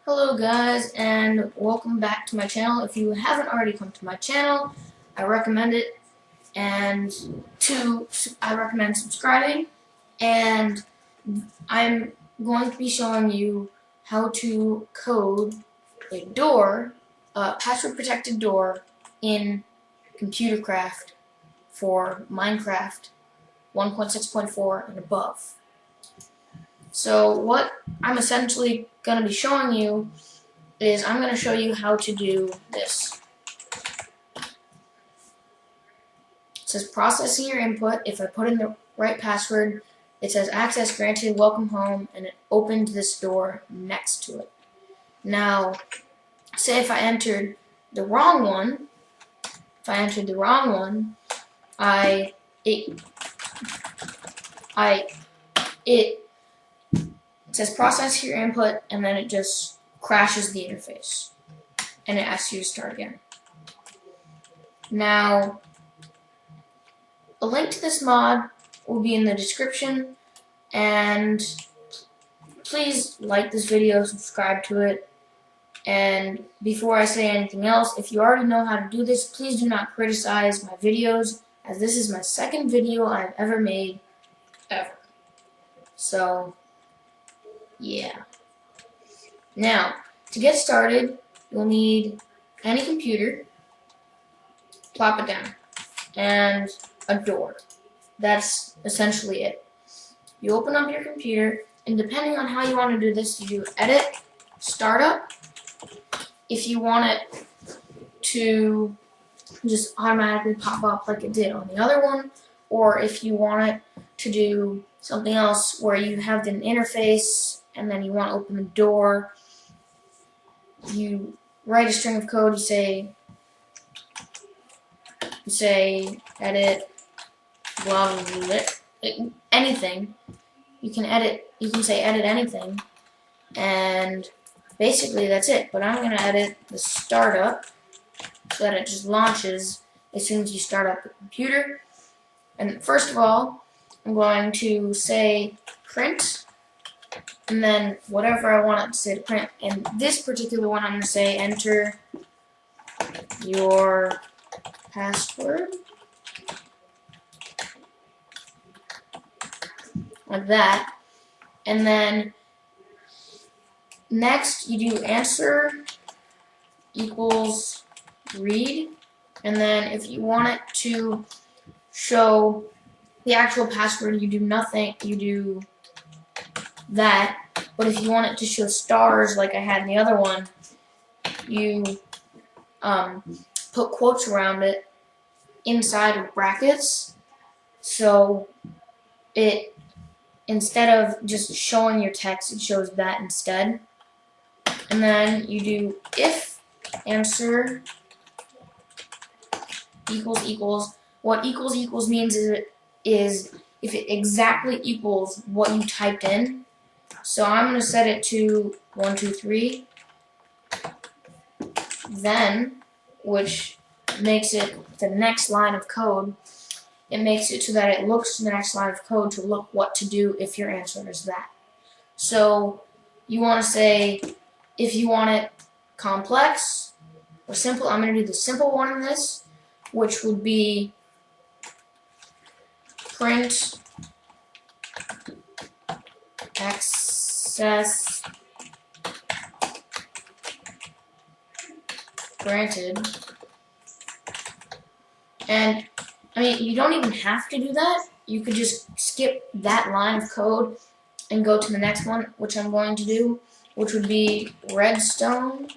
Hello guys, and welcome back to my channel. If you haven't already come to my channel, I recommend it, and I recommend subscribing. And I'm going to be showing you how to code a door, a password protected door in computercraft for Minecraft 1.6.4 and above. So what I'm essentially going to be showing you is I'm going to show you how to do this. It says processing your input. If I put in the right password, it says access granted, welcome home, and it opened this door next to it. Now, say if I entered the wrong one, it says process your input, and then it just crashes the interface, and it asks you to start again. Now, a link to this mod will be in the description, and please like this video, subscribe to it, and before I say anything else, if you already know how to do this, please do not criticize my videos, as this is my second video I've ever made, ever. So, yeah. Now, to get started, you'll need any computer, plop it down, and a door. That's essentially it. You open up your computer, and depending on how you want to do this, you do edit, startup. If you want it to just automatically pop up like it did on the other one, or if you want it to do something else where you have an interface and then you want to open the door, you write a string of code, you say edit, blah, blah, blah, anything. You can say edit anything, and basically that's it. But I'm going to edit the startup so that it just launches as soon as you start up the computer. And first of all, I'm going to say print, and then whatever I want it to say to print. And this particular one, I'm going to say enter your password, like that. And then next you do answer equals read, and then if you want it to show the actual password, you do nothing, you do that. But if you want it to show stars like I had in the other one, you put quotes around it inside of brackets, so it, instead of just showing your text, it shows that instead. And then you do if answer equals equals. What equals equals means is if it exactly equals what you typed in. So I'm going to set it to 1, 2, 3. Then, which makes it the next line of code, it makes it so that it looks to the next line of code to look what to do if your answer is that. So you want to say, if you want it complex or simple, I'm going to do the simple one in this, which would be print access granted. And I mean, you don't even have to do that. You could just skip that line of code and go to the next one, which I'm going to do, which would be redstone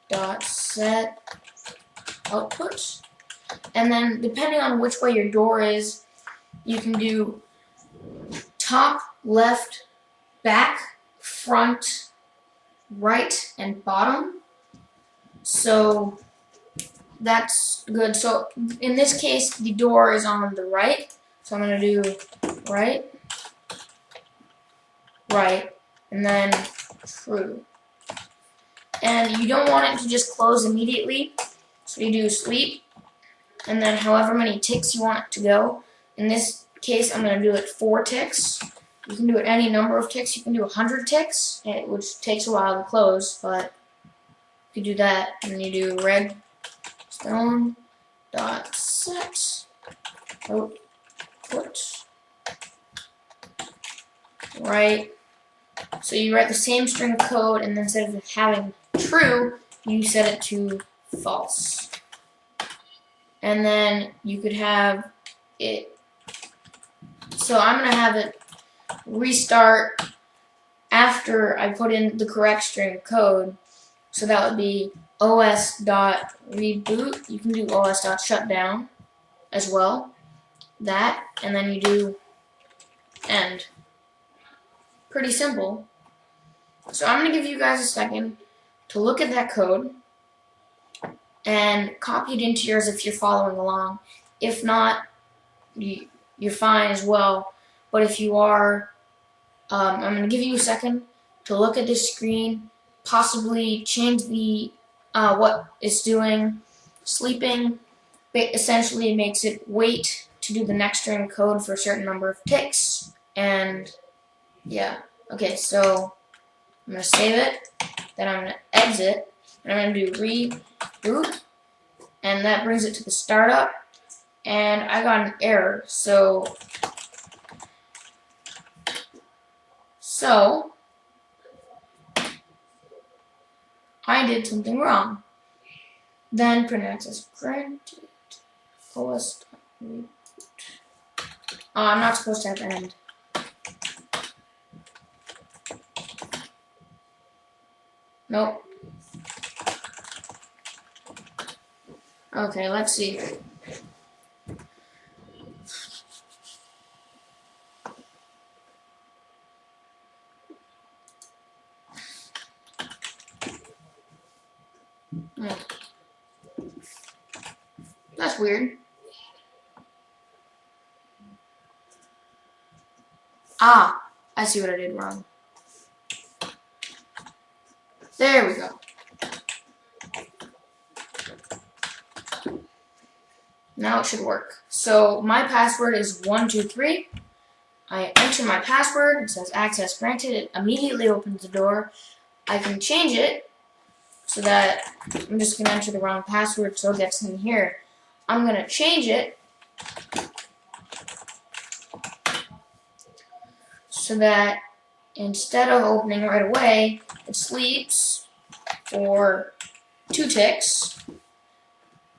dot set output. And then depending on which way your door is, you can do top, left, back, front, right, and bottom. So that's good. So in this case, the door is on the right. So I'm going to do right, right, and then true. And you don't want it to just close immediately. So you do sleep, and then however many ticks you want it to go. In this case, I'm going to do it 4 ticks. You can do it any number of ticks. You can do 100 ticks, which takes a while to close, but you do that, and then you do redstone dot set output right. So you write the same string of code, and instead of having true, you set it to false. And then you could have it. So I'm gonna have it restart after I put in the correct string of code. So that would be os.reboot. You can do os.shutdown as well. That, and then you do end. Pretty simple. So I'm going to give you guys a second to look at that code and copy it into yours if you're following along. If not, you're fine as well. But if you are, I'm going to give you a second to look at this screen, possibly change the what it's doing. Sleeping essentially makes it wait to do the next string of code for a certain number of ticks. And yeah, okay, so I'm going to save it, then I'm going to exit, and I'm going to do reboot, and that brings it to the startup, and I got an error, so I did something wrong. Then print access granted, os.reboot. I'm not supposed to have end. Nope. Okay, let's see. That's weird. Ah, I see what I did wrong. There we go. Now it should work. So my password is 123. I enter my password. It says access granted. It immediately opens the door. I can change it so that I'm just going to enter the wrong password so it gets in here. I'm going to change it so that instead of opening right away, it sleeps for 2 ticks,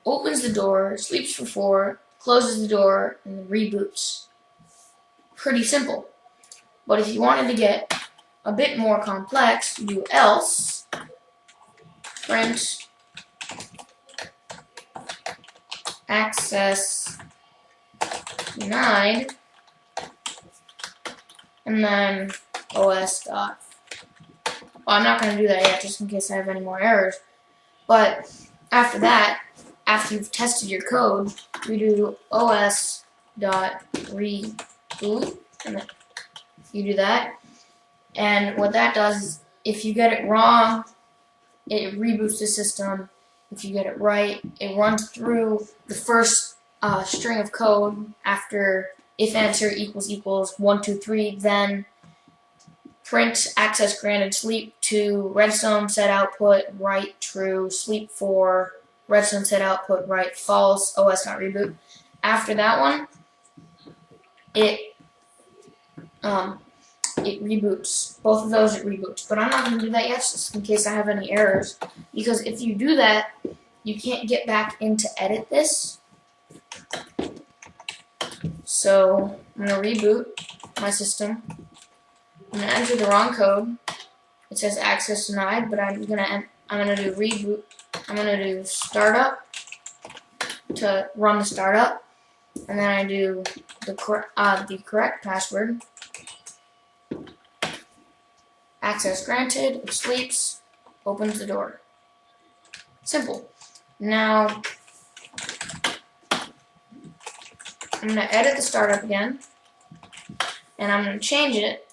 opens the door, sleeps for 4, closes the door, and then reboots. Pretty simple. But if you wanted to get a bit more complex, you do else print access denied, and then os dot. Well, I'm not going to do that yet, just in case I have any more errors. But after that, after you've tested your code, you do os dot reboot, and then you do that. And what that does is, if you get it wrong, it reboots the system. If you get it right, it runs through the first string of code after if answer equals 1, 2, 3, then print access granted sleep to redstone set output right true, sleep for redstone set output right false, os not reboot. After that one, it reboots. Both of those it reboots. But I'm not going to do that yet, just in case I have any errors. Because if you do that, you can't get back in to edit this. So I'm going to reboot my system. I'm going to enter the wrong code. It says access denied, but I'm going to do reboot. I'm going to do startup to run the startup, and then I do the correct password. Access granted, it sleeps, opens the door. Simple. Now, I'm going to edit the startup again, and I'm going to change it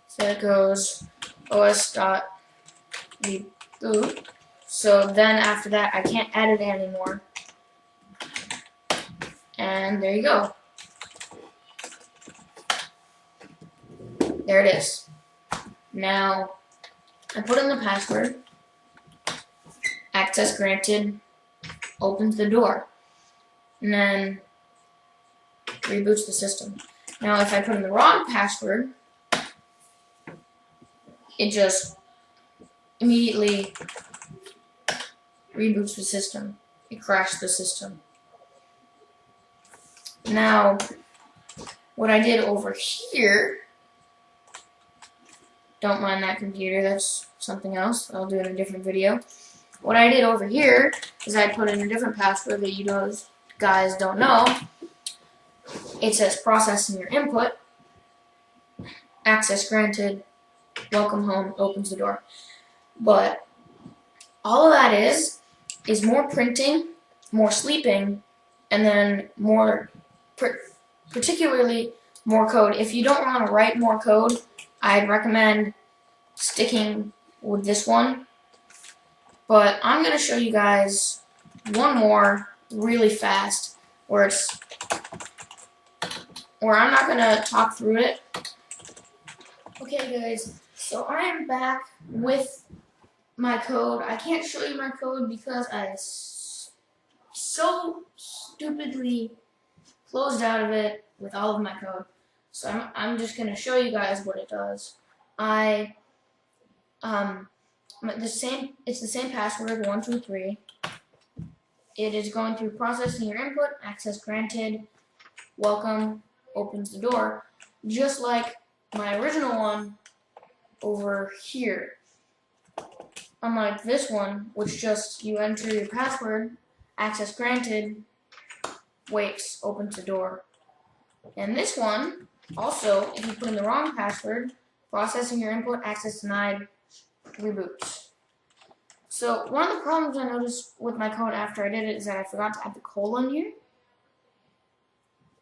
so it goes os.reboot. So then after that, I can't edit it anymore. And there you go. There it is. Now, I put in the password. Access granted. Opens the door. And then reboots the system. Now, if I put in the wrong password, it just immediately reboots the system. It crashed the system. Now, what I did over here, don't mind that computer, that's something else. I'll do it in a different video. What I did over here is I put in a different password that you guys don't know. It says processing your input. Access granted. Welcome home. Opens the door. But all of that is more printing, more sleeping, and then more, particularly more code. If you don't want to write more code, I'd recommend sticking with this one. But I'm going to show you guys one more really fast where I'm not going to talk through it. Okay guys, so I am back with my code. I can't show you my code because I so stupidly closed out of it with all of my code. So I'm just going to show you guys what it does. It's the same password, 123. It is going through processing your input, access granted, welcome, opens the door, just like my original one over here. Unlike this one, which just you enter your password, access granted, waits, opens the door. And this one, also, if you put in the wrong password, processing your input, access denied, reboots. So one of the problems I noticed with my code after I did it is that I forgot to add the colon here.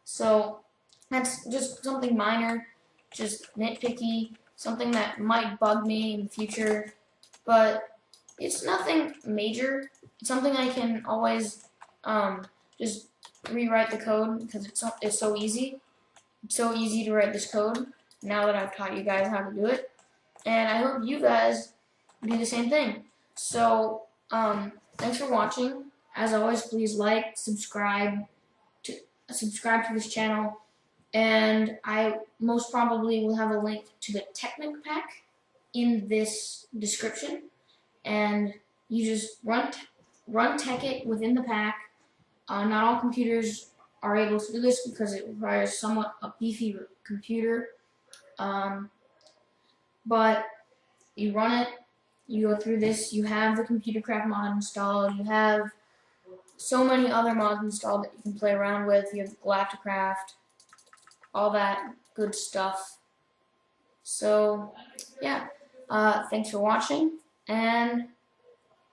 So that's just something minor, just nitpicky, something that might bug me in the future, but it's nothing major. It's something I can always just rewrite the code because it's so easy. It's so easy to write this code now that I've taught you guys how to do it. And I hope you guys do the same thing. So, thanks for watching. As always, please like, subscribe to this channel, and I most probably will have a link to the Technic pack in this description, and you just run TechIt within the pack. Not all computers are able to do this because it requires somewhat a beefy computer, but you run it. You go through this, you have the computercraft mod installed, you have so many other mods installed that you can play around with, you have the computercraft, all that good stuff. So, yeah, thanks for watching, and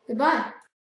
goodbye.